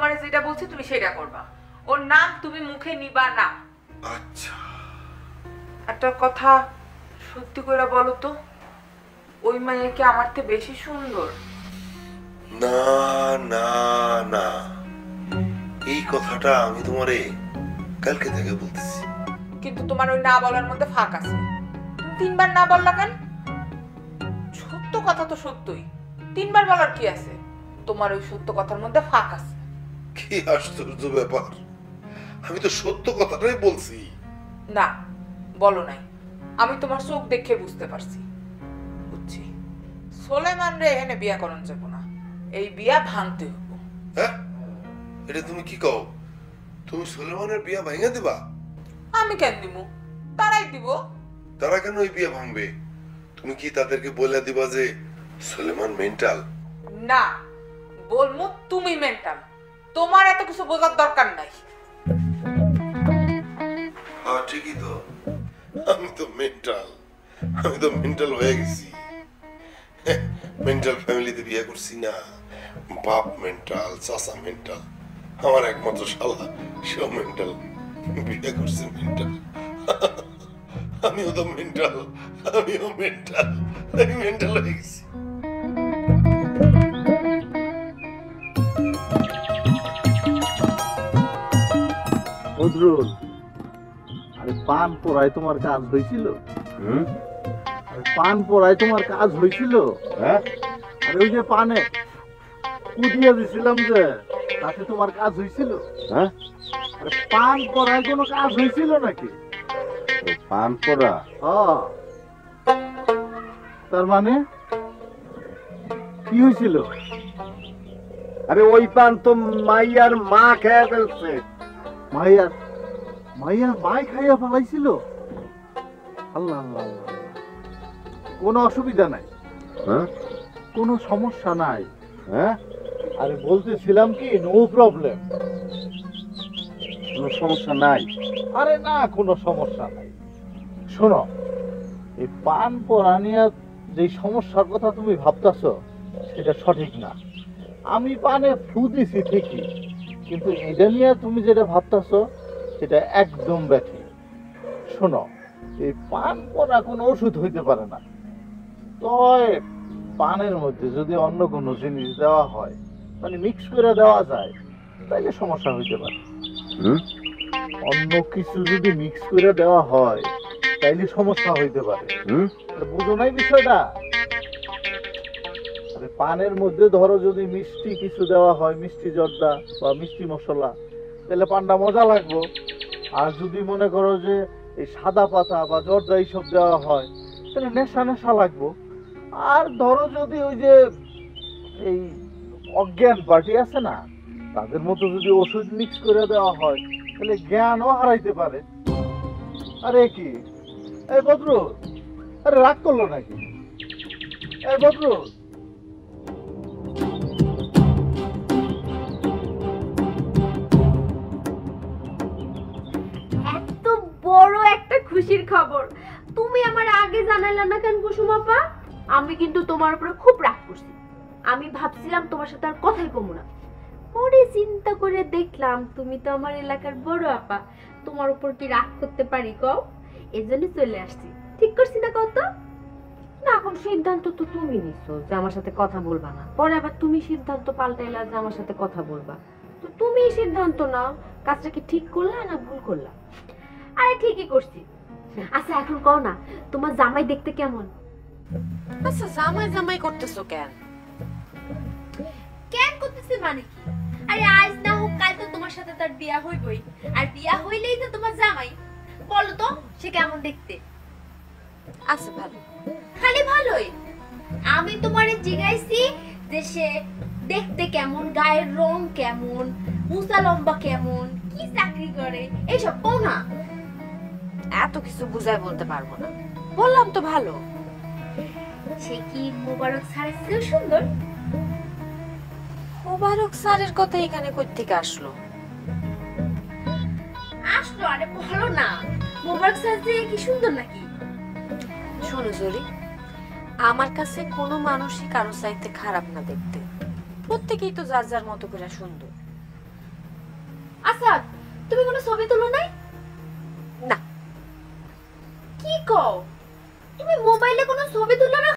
তোমারে যেটা বলছি তুমি সেটা করবা, ওর নাম তুমি মুখে নিবা না। আচ্ছা, একটা কথা সত্যি করে বলো তো, ওই মেয়ে কি আমার থেকে বেশি সুন্দর? না না না, এই কথাটা আমি তোমারে কালকে থেকে বলতেছি। কিন্তু তোমার ওই না বলার মধ্যে ফাঁক আছে। তুমি তিনবার না বললা কেন? সত্য কথা তো সত্যই, তিনবার বলার কি আছে? তোমার ওই সত্য কথার মধ্যে ফাঁক আছে। কি আশ্চর্য ব্যাপার, আমি তো সত্য কথাটাই বলছি। না, বলো নাই। আমি তোমার চোখ দেখে বুঝতে পারছি। বুঝছি সোলেমান রে এখানে বিয়া করন যাবো না, এই বিয়া ভাঙতে হবো। হ্যাঁ, এটা তুমি কি কও? তুমি সুলেমানের বিয়া ভাঙা দিবা? আমি কেন দিব? তারাই দিব। তারা কেন এই বিয়া ভাঙবে? তুমি কি তাদেরকে বলে দিবা যে সুলেমান মেন্টাল? না, বলমু তুমি মেন্টাল। তোমার এত কিছু বোঝার দরকার নাই। হ্যাঁ ঠিকই তো, আমি তো মেন্টাল হয়ে গেছি। মেন্টাল ফ্যামিলিতে বিয়ে করছি না, বাপ মেন্টাল, চাচা মেন্টাল, আমার একমাত্র শালা সেও মেন্টাল, বিয়ে করছে মেন্টাল। আমিও মেন্টাল আমি মেন্টাল হয়ে গেছি। বদরুল, আরে পান পড়ায় তোমার কাজ হয়েছিল? পান পড়ায় তোমার কাজ হয়েছিল? হ্যাঁ, আরে ওই যে পানে কুদিয়ে দিছিলাম যে, তাতে তোমার কাজ হয়েছিল? হ্যাঁ, আরে পান পড়ায় কোনো কাজ হয়েছিল নাকি? পান পড়া? হ্যাঁ। তার মানে কি হয়েছিল? আরে ওই পান তো মাইয়ার মা খেয়ে ফেলছে। মাইয়ার মাই খাইয়া ফেলাইছিল? আল্লাহ আল্লাহ, কোনো অসুবিধা নাই? হ্যাঁ, কোনো সমস্যা নাই? হ্যাঁ, আরে বলতেছিলাম কি নো প্রবলেম, কোনো সমস্যা নাই। আরে না, কোনো সমস্যা নাই। শোনো, এই পান পড়া নিয়ে যে সমস্যার কথা তুমি ভাবতেছ সেটা সঠিক না। আমি পানে ফু দিছি ঠিকই, কিন্তু এটা নিয়ে তুমি যেটা ভাবতেছ সেটা একদম ব্যাঠিক। শোনো, এই পান পড়া কোনো ওষুধ হইতে পারে না। তবে পানের মধ্যে যদি অন্য কোনো জিনিস দেওয়া হয়, মানে মিক্স করে দেওয়া যায়, তাইলে সমস্যা হইতে পারে। অন্য কিছু যদি মিক্স করে দেওয়া হয় তাইলে সমস্যা হইতে পারে। বুঝো নাই বিষয়টা? পানের মধ্যে ধরো যদি মিষ্টি কিছু দেওয়া হয়, মিষ্টি জর্দা বা মিষ্টি মশলা, তাহলে পানটা মজা লাগবে। আর যদি মনে করো যে এই সাদা পাতা বা জর্দা এইসব দেওয়া হয়, তাহলে নেশা নেশা লাগবে। আর ধরো যদি ওই যে এই অজ্ঞান পার্টি আছে না, তাদের মতো যদি ওষুধ মিক্স করে দেওয়া হয়, তাহলে জ্ঞানও হারাইতে পারে। আরে কি এই বদরুল, আরে রাগ করলো নাকি? এই বদরুল, এত বড় একটা খুশির খবর তুমি আমার আগে জানাইলা না কেন কুসুম আপা? আমি কিন্তু তোমার উপরে খুব রাগ করছি। আমি ভাবছিলাম তোমার সাথে আর কথাই কমু না, পরে চিন্তা করে দেখলাম তুমি তো আমার এলাকার বড় আপা, তোমার উপর কি রাগ করতে পারি কও? এজন্য চলে আসছি। ঠিক করছি না কত? না, এখন সিদ্ধান্ত তো তুমি নিছো যে আমার সাথে কথা বলবা না, পরে আবার তুমি সিদ্ধান্ত পাল্টাইলা যে আমার সাথে কথা বলবা। তো তুমি সিদ্ধান্ত নাও, কাজটা কি ঠিক করলা না ভুল করলা? আরে ঠিকই করছি। আচ্ছা এখন কও না, তোমার জামাই দেখতে কেমন? আচ্ছা, জামাই করতেছো কেন? কেন করতেছি মানে কি? আরে আজ না হোক কাল তো তোমার সাথে তার বিয়া হইবই, আর বিয়া হইলেই তো তোমার জামাই। বলো তো সে কেমন দেখতে? আচ্ছা ভালো। খালি ভালোই? আমি তোমারে জিজ্ঞাসি যে সে দেখতে কেমন, গায়ের রং কেমন, উঁচা লম্বা কেমন, কি চাকরি করে, এইসব কও না। এত কিছু বুঝাই বলতে পারবো না, বললাম তো ভালো। সে কি মোবারক স্যারের চেয়েও সুন্দর? মোবারক স্যারের কথা এখানে কই থেকে আসলো? আসলো, আরে বলো না, মোবারক স্যার যে কি সুন্দর নাকি? শোনো জরি, আমার কাছে কোনো মানুষই কারো চাইতে খারাপ না দেখতে, প্রত্যেকেই তো যার যার মতো করে সুন্দর। আচ্ছা, তুমি কোনো ছবি তুলো নাই? না। কি কও? তুমি মোবাইলে কোনো ছবি তুলো না?